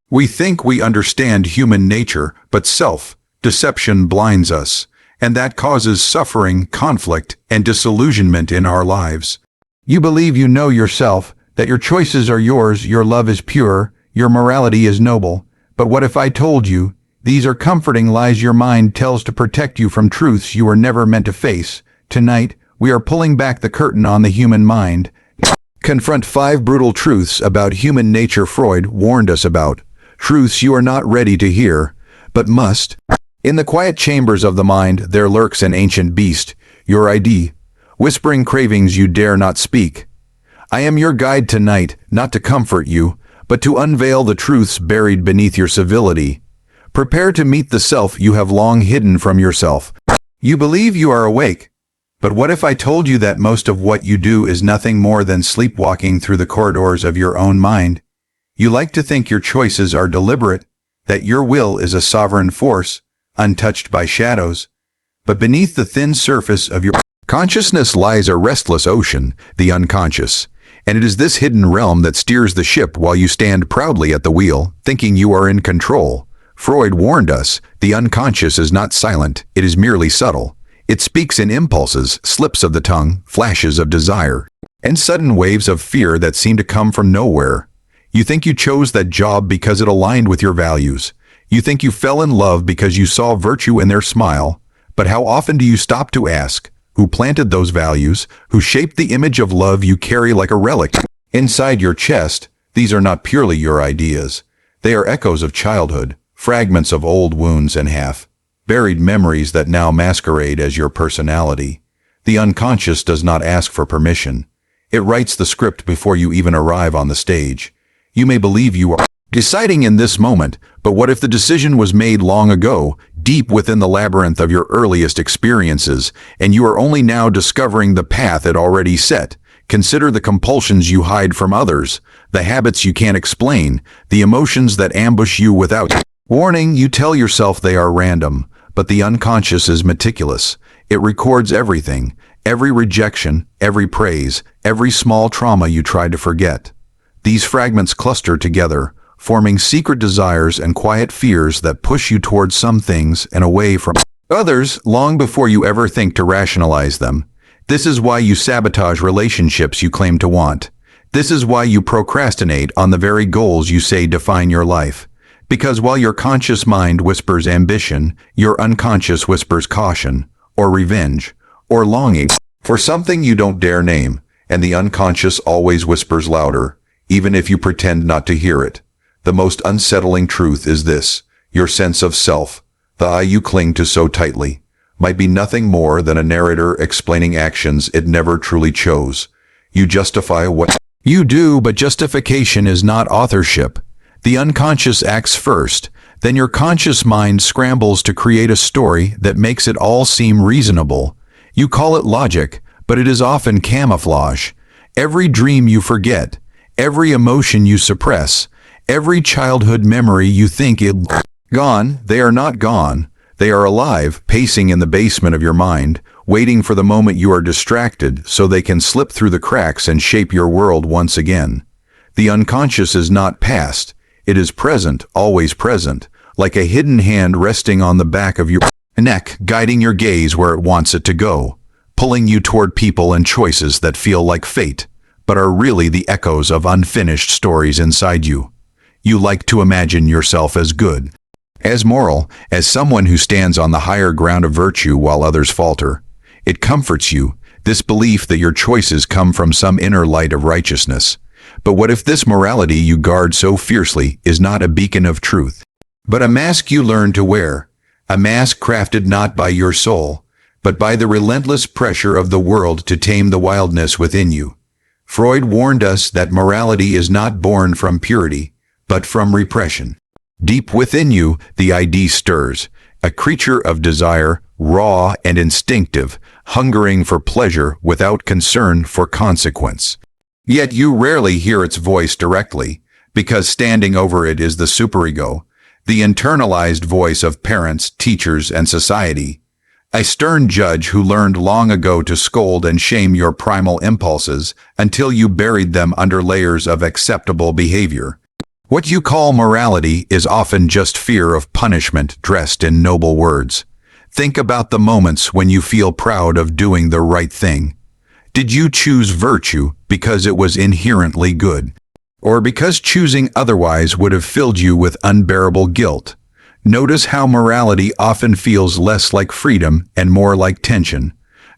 We think we understand human nature, but self-deception blinds us, and that causes suffering, conflict, and disillusionment in our lives. You believe you know yourself, that your choices are yours, your love is pure, your morality is noble. But what if I told you, these are comforting lies your mind tells to protect you from truths you were never meant to face? Tonight, we are pulling back the curtain on the human mind. Confront 5 brutal truths about human nature Freud warned us about. Truths you are not ready to hear, but must. In the quiet chambers of the mind, there lurks an ancient beast, your ID, whispering cravings you dare not speak. I am your guide tonight, not to comfort you, but to unveil the truths buried beneath your civility. Prepare to meet the self you have long hidden from yourself. You believe you are awake, but what if I told you that most of what you do is nothing more than sleepwalking through the corridors of your own mind? You like to think your choices are deliberate, that your will is a sovereign force, untouched by shadows. But beneath the thin surface of your consciousness lies a restless ocean, the unconscious. And it is this hidden realm that steers the ship while you stand proudly at the wheel, thinking you are in control. Freud warned us, the unconscious is not silent, it is merely subtle. It speaks in impulses, slips of the tongue, flashes of desire, and sudden waves of fear that seem to come from nowhere. You think you chose that job because it aligned with your values. You think you fell in love because you saw virtue in their smile. But how often do you stop to ask, who planted those values, who shaped the image of love you carry like a relic? Inside your chest, these are not purely your ideas. They are echoes of childhood, fragments of old wounds and half-buried memories that now masquerade as your personality. The unconscious does not ask for permission. It writes the script before you even arrive on the stage. You may believe you are deciding in this moment, but what if the decision was made long ago, deep within the labyrinth of your earliest experiences, and you are only now discovering the path it already set? Consider the compulsions you hide from others, the habits you can't explain, the emotions that ambush you without warning. You tell yourself they are random, but the unconscious is meticulous. It records everything, every rejection, every praise, every small trauma you tried to forget. These fragments cluster together, forming secret desires and quiet fears that push you towards some things and away from others long before you ever think to rationalize them. This is why you sabotage relationships you claim to want. This is why you procrastinate on the very goals you say define your life. Because while your conscious mind whispers ambition, your unconscious whispers caution, or revenge, or longing for something you don't dare name, and the unconscious always whispers louder, even if you pretend not to hear it. The most unsettling truth is this: your sense of self, the I you cling to so tightly, might be nothing more than a narrator explaining actions it never truly chose. You justify what you do, but justification is not authorship. The unconscious acts first, then your conscious mind scrambles to create a story that makes it all seem reasonable. You call it logic, but it is often camouflage. Every dream you forget, every emotion you suppress, every childhood memory you think is gone, they are not gone. They are alive, pacing in the basement of your mind, waiting for the moment you are distracted so they can slip through the cracks and shape your world once again. The unconscious is not past. It is present, always present, like a hidden hand resting on the back of your neck, guiding your gaze where it wants it to go, pulling you toward people and choices that feel like fate, but are really the echoes of unfinished stories inside you. You like to imagine yourself as good, as moral, as someone who stands on the higher ground of virtue while others falter. It comforts you, this belief that your choices come from some inner light of righteousness. But what if this morality you guard so fiercely is not a beacon of truth, but a mask you learn to wear, a mask crafted not by your soul, but by the relentless pressure of the world to tame the wildness within you? Freud warned us that morality is not born from purity, but from repression. Deep within you, the ID stirs, a creature of desire, raw and instinctive, hungering for pleasure without concern for consequence. Yet you rarely hear its voice directly, because standing over it is the superego, the internalized voice of parents, teachers, and society. A stern judge who learned long ago to scold and shame your primal impulses until you buried them under layers of acceptable behavior. What you call morality is often just fear of punishment dressed in noble words. Think about the moments when you feel proud of doing the right thing. Did you choose virtue because it was inherently good, or because choosing otherwise would have filled you with unbearable guilt? Notice how morality often feels less like freedom and more like tension,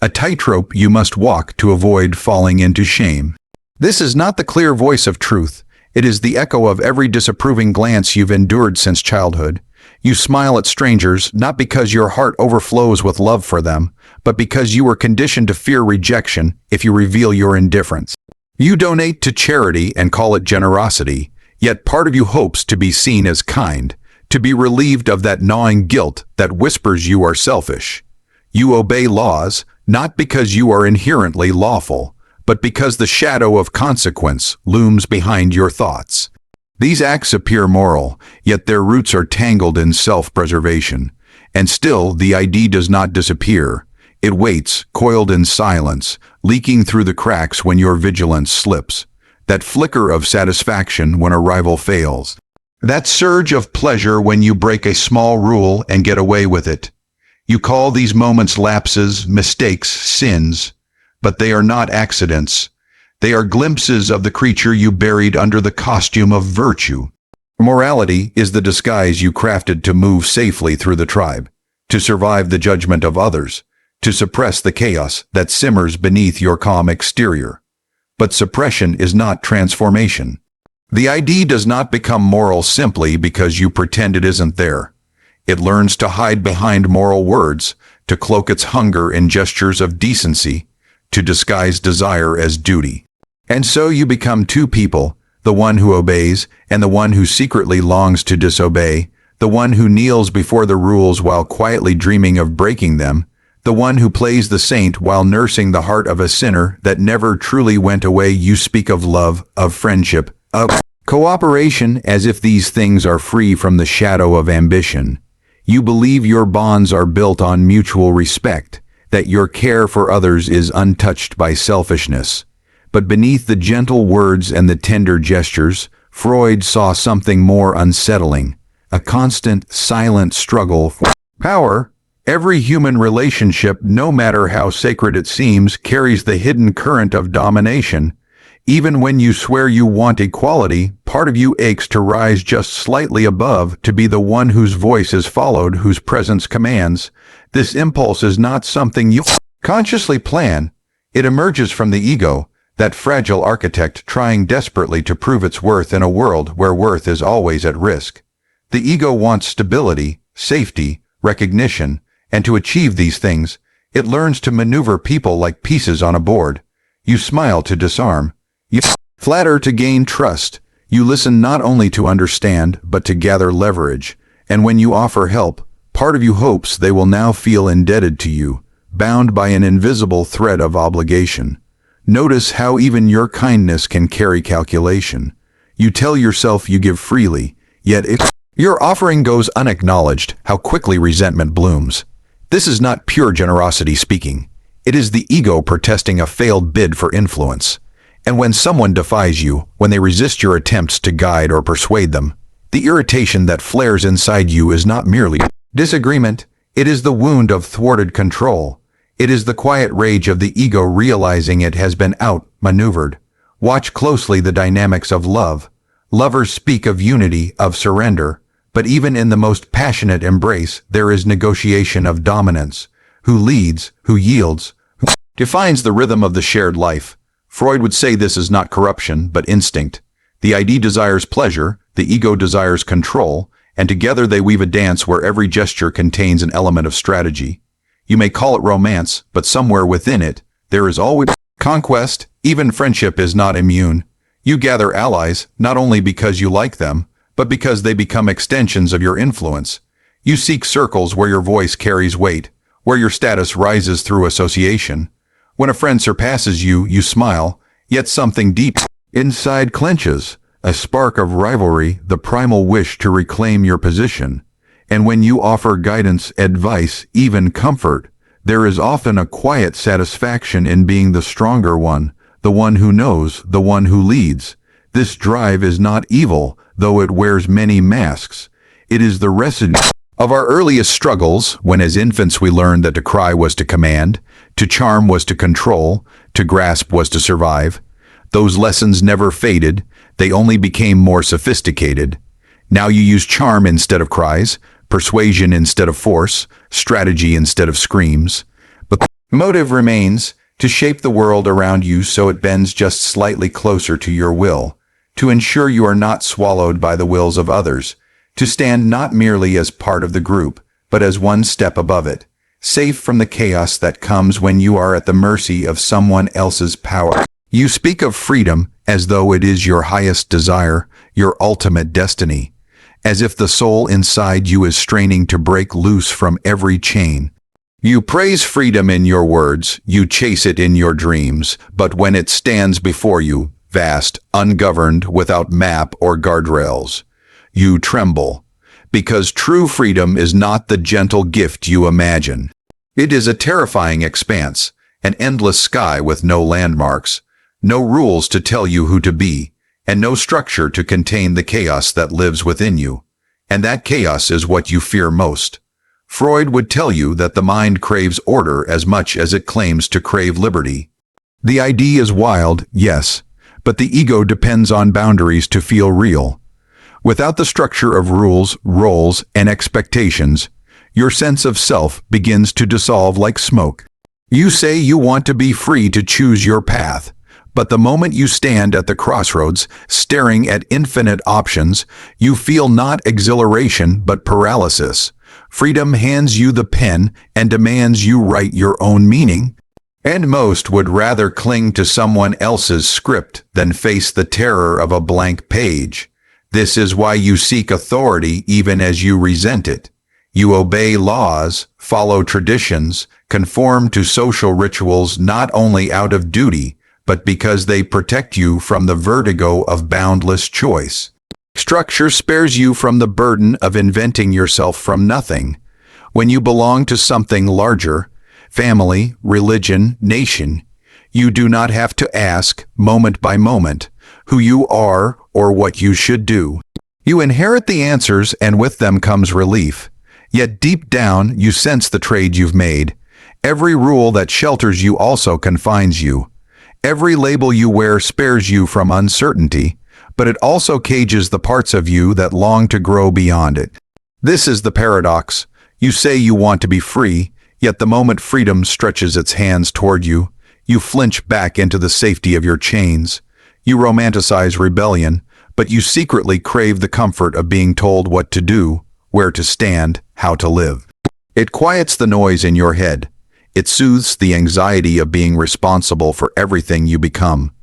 a tightrope you must walk to avoid falling into shame. This is not the clear voice of truth. It is the echo of every disapproving glance you've endured since childhood. You smile at strangers not because your heart overflows with love for them, but because you were conditioned to fear rejection if you reveal your indifference. You donate to charity and call it generosity, yet part of you hopes to be seen as kind, to be relieved of that gnawing guilt that whispers you are selfish. You obey laws not because you are inherently lawful, but because the shadow of consequence looms behind your thoughts. These acts appear moral, yet their roots are tangled in self-preservation. And still, the ID does not disappear. It waits, coiled in silence, leaking through the cracks when your vigilance slips. That flicker of satisfaction when a rival fails. That surge of pleasure when you break a small rule and get away with it. You call these moments lapses, mistakes, sins. But they are not accidents. They are glimpses of the creature you buried under the costume of virtue. Morality is the disguise you crafted to move safely through the tribe, to survive the judgment of others, to suppress the chaos that simmers beneath your calm exterior. But suppression is not transformation. The ID does not become moral simply because you pretend it isn't there. It learns to hide behind moral words, to cloak its hunger in gestures of decency, to disguise desire as duty. And so you become two people, the one who obeys and the one who secretly longs to disobey, the one who kneels before the rules while quietly dreaming of breaking them, the one who plays the saint while nursing the heart of a sinner that never truly went away. You speak of love, of friendship, of cooperation as if these things are free from the shadow of ambition. You believe your bonds are built on mutual respect, that your care for others is untouched by selfishness. But beneath the gentle words and the tender gestures, Freud saw something more unsettling, a constant, silent struggle for power. Every human relationship, no matter how sacred it seems, carries the hidden current of domination. Even when you swear you want equality, part of you aches to rise just slightly above, to be the one whose voice is followed, whose presence commands. This impulse is not something you consciously plan. It emerges from the ego, that fragile architect trying desperately to prove its worth in a world where worth is always at risk. The ego wants stability, safety, recognition, and to achieve these things, it learns to maneuver people like pieces on a board. You smile to disarm. You flatter to gain trust. You listen not only to understand, but to gather leverage. And when you offer help, part of you hopes they will now feel indebted to you, bound by an invisible thread of obligation. Notice how even your kindness can carry calculation. You tell yourself you give freely, yet if your offering goes unacknowledged, how quickly resentment blooms. This is not pure generosity speaking. It is the ego protesting a failed bid for influence. And when someone defies you, when they resist your attempts to guide or persuade them, the irritation that flares inside you is not merely disagreement, it is the wound of thwarted control. It is the quiet rage of the ego realizing it has been outmaneuvered. Watch closely the dynamics of love. Lovers speak of unity, of surrender, but even in the most passionate embrace, there is negotiation of dominance. Who leads, who yields, who defines the rhythm of the shared life. Freud would say this is not corruption, but instinct. The ID desires pleasure, the ego desires control, and together they weave a dance where every gesture contains an element of strategy. You may call it romance, but somewhere within it, there is always conquest. Even friendship is not immune. You gather allies, not only because you like them, but because they become extensions of your influence. You seek circles where your voice carries weight, where your status rises through association. When a friend surpasses you, you smile, yet something deep inside clenches, a spark of rivalry, the primal wish to reclaim your position. And when you offer guidance, advice, even comfort, there is often a quiet satisfaction in being the stronger one, the one who knows, the one who leads. This drive is not evil, though it wears many masks. It is the residue of our earliest struggles, when as infants we learned that to cry was to command, to charm was to control, to grasp was to survive. Those lessons never faded, they only became more sophisticated. Now you use charm instead of cries, persuasion instead of force, strategy instead of screams. But the motive remains, to shape the world around you so it bends just slightly closer to your will, to ensure you are not swallowed by the wills of others, to stand not merely as part of the group, but as one step above it, safe from the chaos that comes when you are at the mercy of someone else's power. You speak of freedom as though it is your highest desire, your ultimate destiny, as if the soul inside you is straining to break loose from every chain. You praise freedom in your words, you chase it in your dreams, but when it stands before you, vast, ungoverned, without map or guardrails, you tremble, because true freedom is not the gentle gift you imagine. It is a terrifying expanse, an endless sky with no landmarks, no rules to tell you who to be, and no structure to contain the chaos that lives within you. And that chaos is what you fear most. Freud would tell you that the mind craves order as much as it claims to crave liberty. The idea is wild, yes, but the ego depends on boundaries to feel real. Without the structure of rules, roles, and expectations, your sense of self begins to dissolve like smoke. You say you want to be free to choose your path, but the moment you stand at the crossroads, staring at infinite options, you feel not exhilaration but paralysis. Freedom hands you the pen and demands you write your own meaning. And most would rather cling to someone else's script than face the terror of a blank page. This is why you seek authority even as you resent it. You obey laws, follow traditions, conform to social rituals not only out of duty, but because they protect you from the vertigo of boundless choice. Structure spares you from the burden of inventing yourself from nothing. When you belong to something larger, family, religion, nation, you do not have to ask, moment by moment, who you are or what you should do. You inherit the answers, and with them comes relief. Yet deep down, you sense the trade you've made. Every rule that shelters you also confines you. Every label you wear spares you from uncertainty, but it also cages the parts of you that long to grow beyond it. This is the paradox. You say you want to be free, yet the moment freedom stretches its hands toward you, you flinch back into the safety of your chains. You romanticize rebellion, but you secretly crave the comfort of being told what to do, where to stand, how to live. It quiets the noise in your head. It soothes the anxiety of being responsible for everything you become.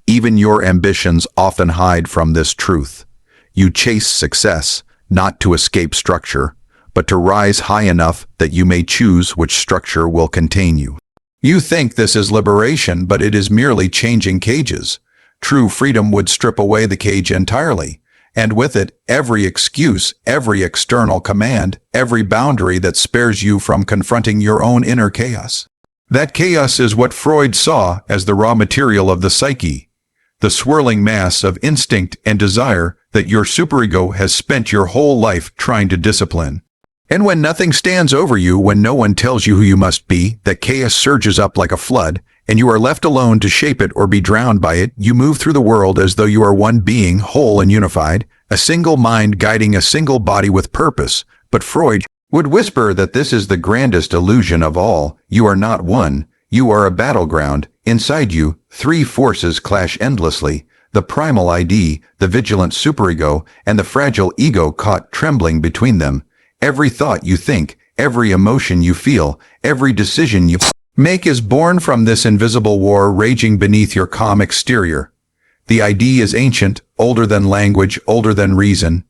Even your ambitions often hide from this truth. You chase success, not to escape structure, but to rise high enough that you may choose which structure will contain you. You think this is liberation, but it is merely changing cages. True freedom would strip away the cage entirely, and with it, every excuse, every external command, every boundary that spares you from confronting your own inner chaos. That chaos is what Freud saw as the raw material of the psyche, the swirling mass of instinct and desire that your superego has spent your whole life trying to discipline. And when nothing stands over you, when no one tells you who you must be, that chaos surges up like a flood, and you are left alone to shape it or be drowned by it, you move through the world as though you are one being, whole and unified, a single mind guiding a single body with purpose. But Freud would whisper that this is the grandest illusion of all. You are not one. You are a battleground. Inside you, three forces clash endlessly: the primal ID, the vigilant superego, and the fragile ego caught trembling between them. Every thought you think, every emotion you feel, every decision you make is born from this invisible war raging beneath your calm exterior. The idea is ancient, older than language, older than reason.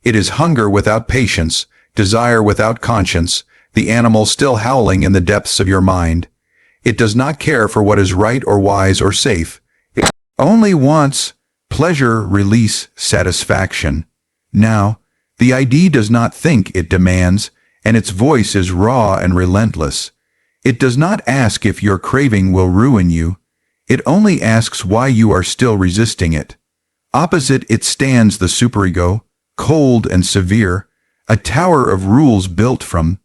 It is hunger without patience, desire without conscience, the animal still howling in the depths of your mind. It does not care for what is right or wise or safe. It only wants pleasure, release, satisfaction. Now, the idea does not think, it demands, and its voice is raw and relentless. It does not ask if your craving will ruin you. It only asks why you are still resisting it. Opposite it stands the superego, cold and severe, a tower of rules built from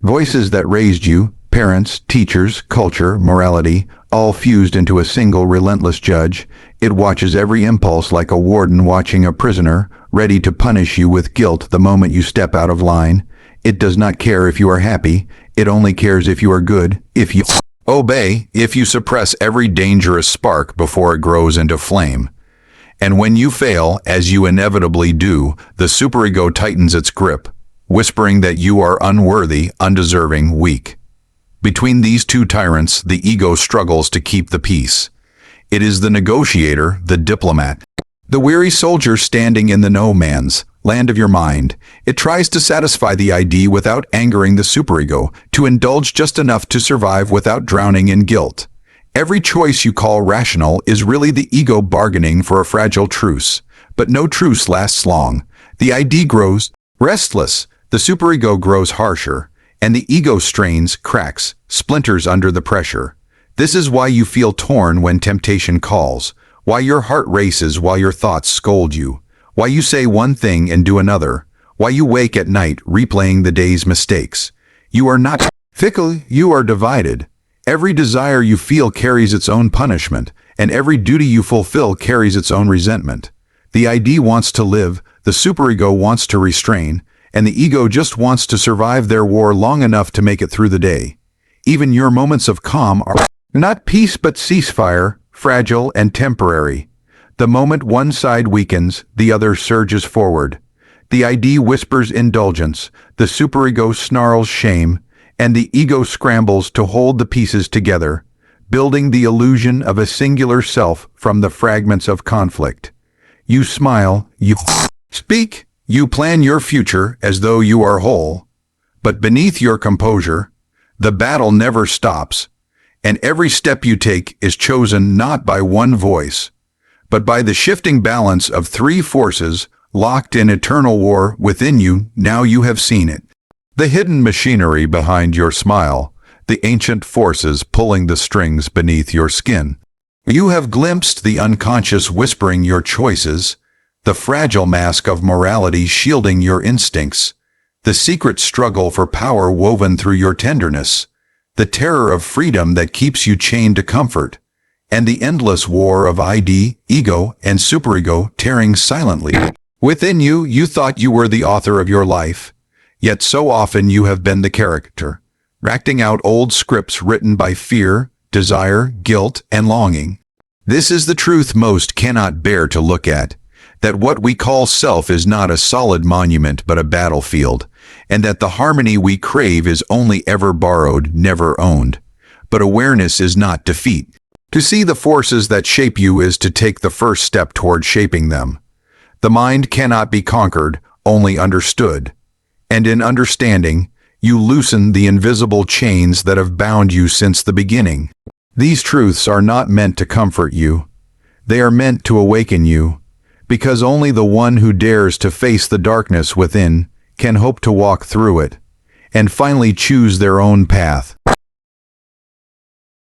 voices that raised you, parents, teachers, culture, morality, all fused into a single relentless judge. It watches every impulse like a warden watching a prisoner, ready to punish you with guilt the moment you step out of line. It does not care if you are happy, it only cares if you are good, if you obey, if you suppress every dangerous spark before it grows into flame. And when you fail, as you inevitably do, the superego tightens its grip, whispering that you are unworthy, undeserving, weak. Between these two tyrants, the ego struggles to keep the peace. It is the negotiator, the diplomat, the weary soldier standing in the no man's land of your mind. It tries to satisfy the ID without angering the superego, to indulge just enough to survive without drowning in guilt. Every choice you call rational is really the ego bargaining for a fragile truce. But no truce lasts long. The ID grows restless, the superego grows harsher, and the ego strains, cracks, splinters under the pressure. This is why you feel torn when temptation calls, why your heart races while your thoughts scold you, why you say one thing and do another, why you wake at night replaying the day's mistakes. You are not fickle, you are divided. Every desire you feel carries its own punishment, and every duty you fulfill carries its own resentment. The ID wants to live, the superego wants to restrain, and the ego just wants to survive their war long enough to make it through the day. Even your moments of calm are not peace but ceasefire, fragile and temporary. The moment one side weakens, the other surges forward. The ID whispers indulgence, the superego snarls shame, and the ego scrambles to hold the pieces together, building the illusion of a singular self from the fragments of conflict. You smile, you speak, you plan your future as though you are whole. But beneath your composure, the battle never stops, and every step you take is chosen not by one voice, but by the shifting balance of three forces locked in eternal war within you. Now you have seen it. The hidden machinery behind your smile, the ancient forces pulling the strings beneath your skin. You have glimpsed the unconscious whispering your choices, the fragile mask of morality shielding your instincts, the secret struggle for power woven through your tenderness, the terror of freedom that keeps you chained to comfort, and the endless war of ID, ego, and superego tearing silently. Within you, you thought you were the author of your life, yet so often you have been the character, acting out old scripts written by fear, desire, guilt, and longing. This is the truth most cannot bear to look at, that what we call self is not a solid monument but a battlefield, and that the harmony we crave is only ever borrowed, never owned. But awareness is not defeat. To see the forces that shape you is to take the first step toward shaping them. The mind cannot be conquered, only understood. And in understanding, you loosen the invisible chains that have bound you since the beginning. These truths are not meant to comfort you. They are meant to awaken you, because only the one who dares to face the darkness within can hope to walk through it, and finally choose their own path.